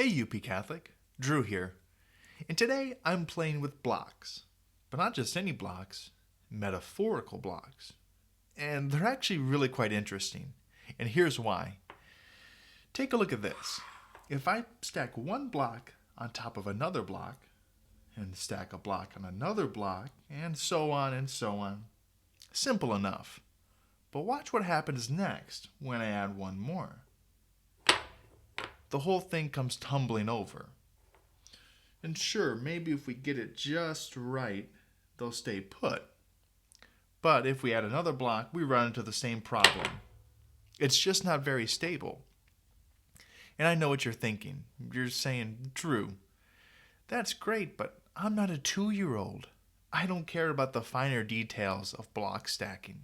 Hey UP Catholic, Drew here, and today I'm playing with blocks, but not just any blocks, metaphorical blocks. And they're actually really quite interesting, and here's why. Take a look at this. If I stack one block on top of another block, and stack a block on another block, and so on, simple enough. But watch what happens next when I add one more. The whole thing comes tumbling over. And sure, maybe if we get it just right, they'll stay put. But if we add another block, we run into the same problem. It's just not very stable. And I know what you're thinking. You're saying, Drew, that's great, but I'm not a 2-year-old. I don't care about the finer details of block stacking.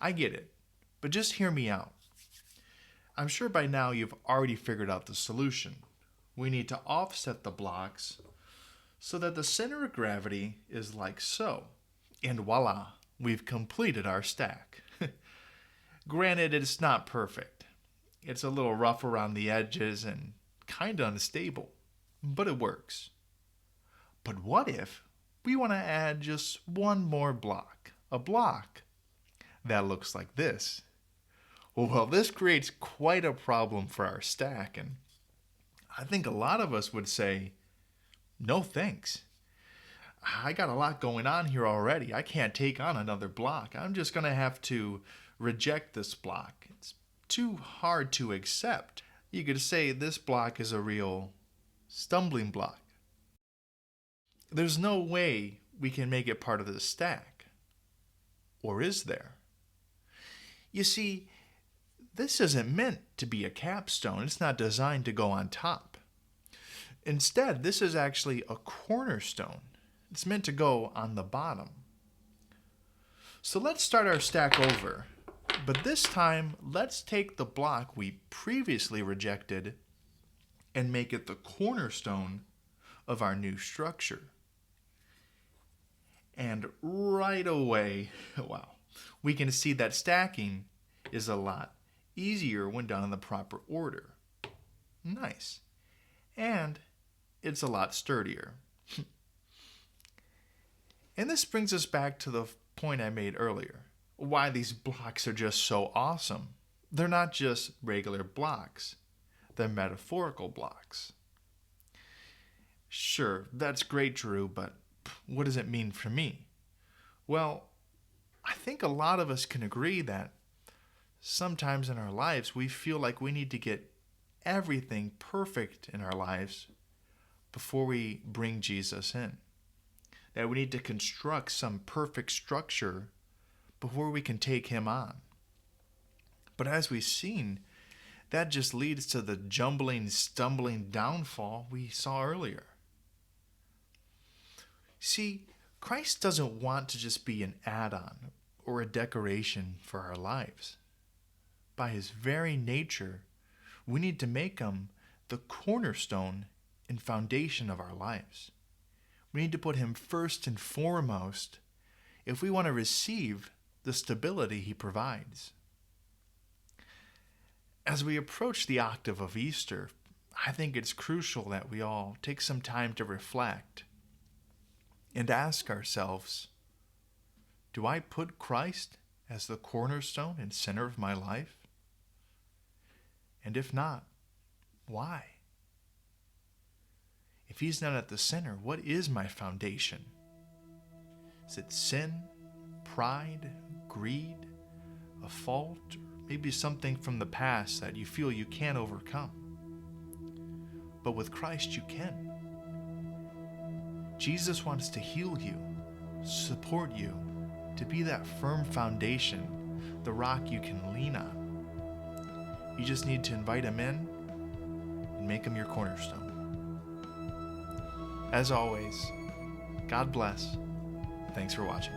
I get it, but just hear me out. I'm sure by now you've already figured out the solution. We need to offset the blocks so that the center of gravity is like so. And voila, we've completed our stack. Granted, it's not perfect. It's a little rough around the edges and kind of unstable, but it works. But what if we want to add just one more block, a block that looks like this? Well, this creates quite a problem for our stack, and I think a lot of us would say, no thanks. I got a lot going on here already. I can't take on another block. I'm just going to have to reject this block. It's too hard to accept. You could say this block is a real stumbling block. There's no way we can make it part of the stack. Or is there? You see, this isn't meant to be a capstone. It's not designed to go on top. Instead, this is actually a cornerstone. It's meant to go on the bottom. So let's start our stack over. But this time, let's take the block we previously rejected and make it the cornerstone of our new structure. And right away, wow, we can see that stacking is a lot easier when done in the proper order. Nice. And it's a lot sturdier. And this brings us back to the point I made earlier. Why these blocks are just so awesome. They're not just regular blocks. They're metaphorical blocks. Sure, that's great, Drew, but what does it mean for me? Well, I think a lot of us can agree that sometimes in our lives we feel like we need to get everything perfect in our lives before we bring Jesus in. That we need to construct some perfect structure before we can take him on. But as we've seen, that just leads to the jumbling, stumbling downfall we saw earlier. See, Christ doesn't want to just be an add-on or a decoration for our lives. By his very nature, we need to make him the cornerstone and foundation of our lives. We need to put him first and foremost if we want to receive the stability he provides. As we approach the octave of Easter, I think it's crucial that we all take some time to reflect and ask ourselves, do I put Christ as the cornerstone and center of my life? And if not, why? If he's not at the center, what is my foundation? Is it sin, pride, greed, a fault, or maybe something from the past that you feel you can't overcome? But with Christ you can. Jesus wants to heal you, support you, to be that firm foundation, the rock you can lean on. You just need to invite him in and make him your cornerstone. As always, God bless. Thanks for watching.